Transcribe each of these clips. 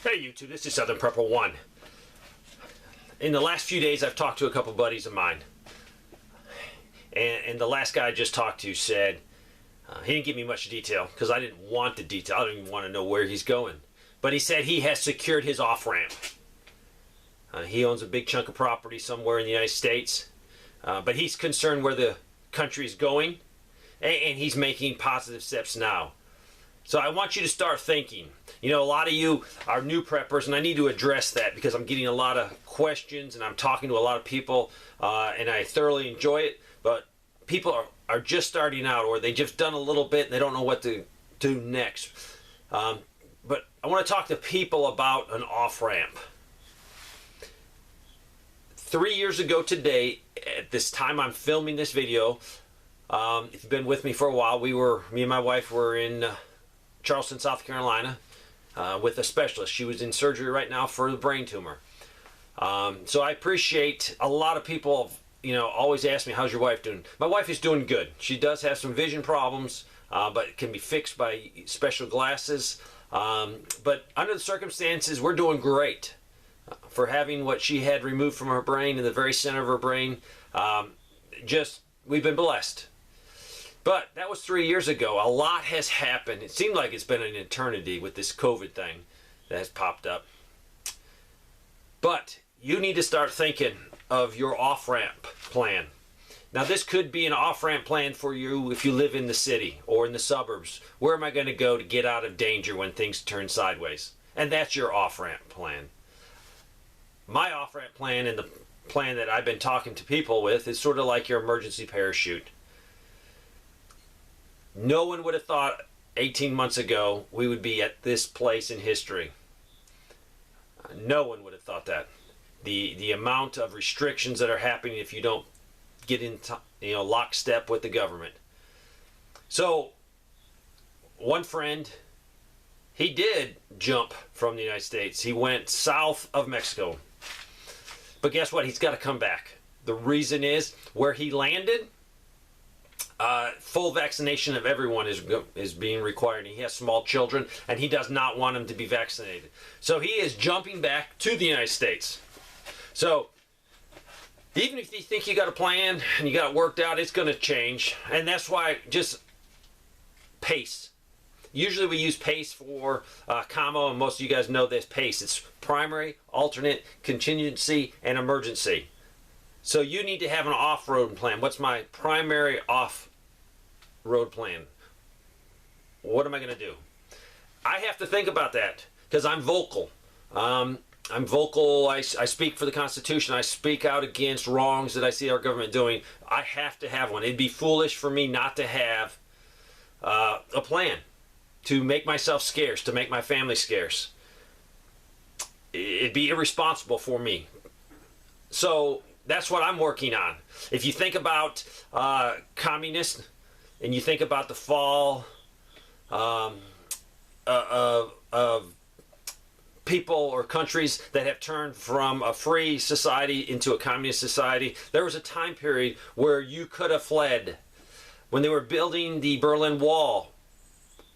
Hey YouTube, this is Southern Prepper 1. In the last few days I've talked to a couple buddies of mine. And the last guy I just talked to said, he didn't give me much detail because I didn't want the detail. I didn't even want to know where he's going. But he said he has secured his off-ramp. He owns a big chunk of property somewhere in the United States. But he's concerned where the country is going. And he's making positive steps now. So I want you to start thinking. You know, a lot of you are new preppers, and I need to address that because I'm getting a lot of questions and I'm talking to a lot of people, and I thoroughly enjoy it. But people are just starting out, or they just done a little bit and they don't know what to do next. But I want to talk to people about an off-ramp. 3 years ago today, at this time I'm filming this video, if you've been with me for a while, me and my wife were in Charleston, South Carolina, with a specialist. She was in surgery right now for the brain tumor. So I appreciate a lot of people, always ask me, how's your wife doing? My wife is doing good. She does have some vision problems, but it can be fixed by special glasses. But under the circumstances, we're doing great. For having what she had removed from her brain in the very center of her brain, we've been blessed. But that was 3 years ago. A lot has happened. It seemed like it's been an eternity with this COVID thing that has popped up. But you need to start thinking of your off-ramp plan. Now this could be an off-ramp plan for you if you live in the city or in the suburbs. Where am I going to go to get out of danger when things turn sideways? And that's your off-ramp plan. My off-ramp plan and the plan that I've been talking to people with is sort of like your emergency parachute. No one would have thought 18 months ago we would be at this place in history. No one would have thought that. The amount of restrictions that are happening if you don't get in lockstep with the government. So one friend, he did jump from the United States. He went south of Mexico. But guess what? He's got to come back. The reason is where he landed, full vaccination of everyone is being required. He has small children, and he does not want them to be vaccinated. So he is jumping back to the United States. So even if you think you got a plan and you got it worked out, it's going to change. And that's why just PACE. Usually we use PACE for combo, and most of you guys know this PACE. It's primary, alternate, contingency, and emergency. So you need to have an off-road plan. What's my primary off-road plan? What am I going to do? I have to think about that because I'm vocal. I'm vocal. I speak for the Constitution. I speak out against wrongs that I see our government doing. I have to have one. It'd be foolish for me not to have a plan to make myself scarce, to make my family scarce. It'd be irresponsible for me. So that's what I'm working on. If you think about communists and you think about the fall of people or countries that have turned from a free society into a communist society, there was a time period where you could have fled. When they were building the Berlin Wall,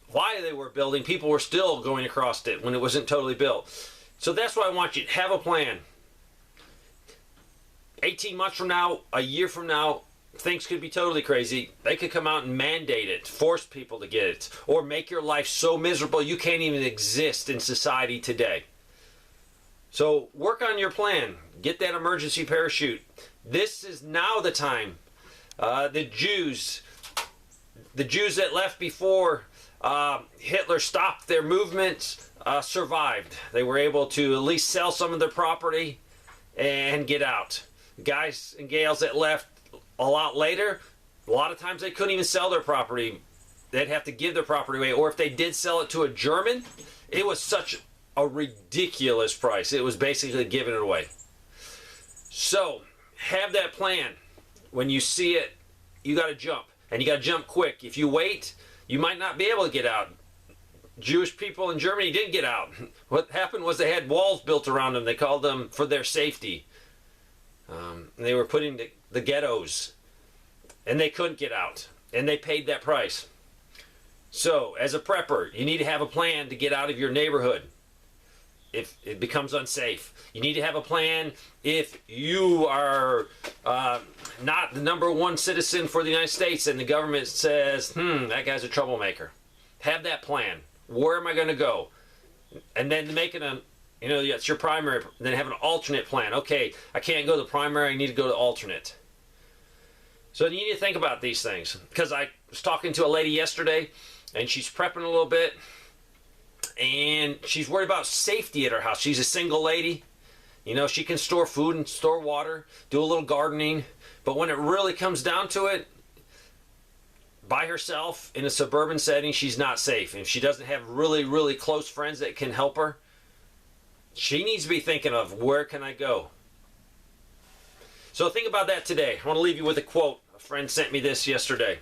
while they were building, people were still going across it when it wasn't totally built. So that's why I want you to have a plan. 18 months from now, a year from now, things could be totally crazy. They could come out and mandate it, force people to get it, or make your life so miserable you can't even exist in society today. So work on your plan. Get that emergency parachute. This is now the time. The Jews that left before Hitler stopped their movements survived. They were able to at least sell some of their property and get out. Guys and gals that left a lot later, a lot of times they couldn't even sell their property. They'd have to give their property away, or if they did sell it to a German, it was such a ridiculous price. It was basically giving it away. So have that plan. When you see it, you got to jump, and you got to jump quick. If you wait, you might not be able to get out. Jewish people in Germany didn't get out. What happened was they had walls built around them. They called them for their safety. They were putting the ghettos, and they couldn't get out, and they paid that price. So as a prepper, you need to have a plan to get out of your neighborhood. if it becomes unsafe. You need to have a plan if you are not the #1 citizen for the United States and the government says, that guy's a troublemaker. Have that plan. Where am I going to go? And then make it it's your primary, then have an alternate plan. Okay, I can't go to the primary, I need to go to alternate. So you need to think about these things. Because I was talking to a lady yesterday, and she's prepping a little bit, and she's worried about safety at her house. She's a single lady. She can store food and store water, do a little gardening, but when it really comes down to it, by herself in a suburban setting, she's not safe. If she doesn't have really, really close friends that can help her, she needs to be thinking of, where can I go? So think about that today. I want to leave you with a quote. A friend sent me this yesterday.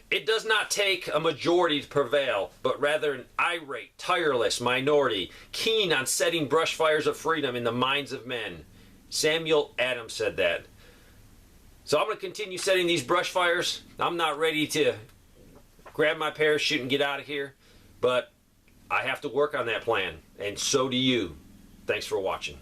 It does not take a majority to prevail, but rather an irate, tireless minority, keen on setting brush fires of freedom in the minds of men. Samuel Adams said that. So I'm going to continue setting these brush fires. I'm not ready to grab my parachute and get out of here, but I have to work on that plan, and so do you. Thanks for watching.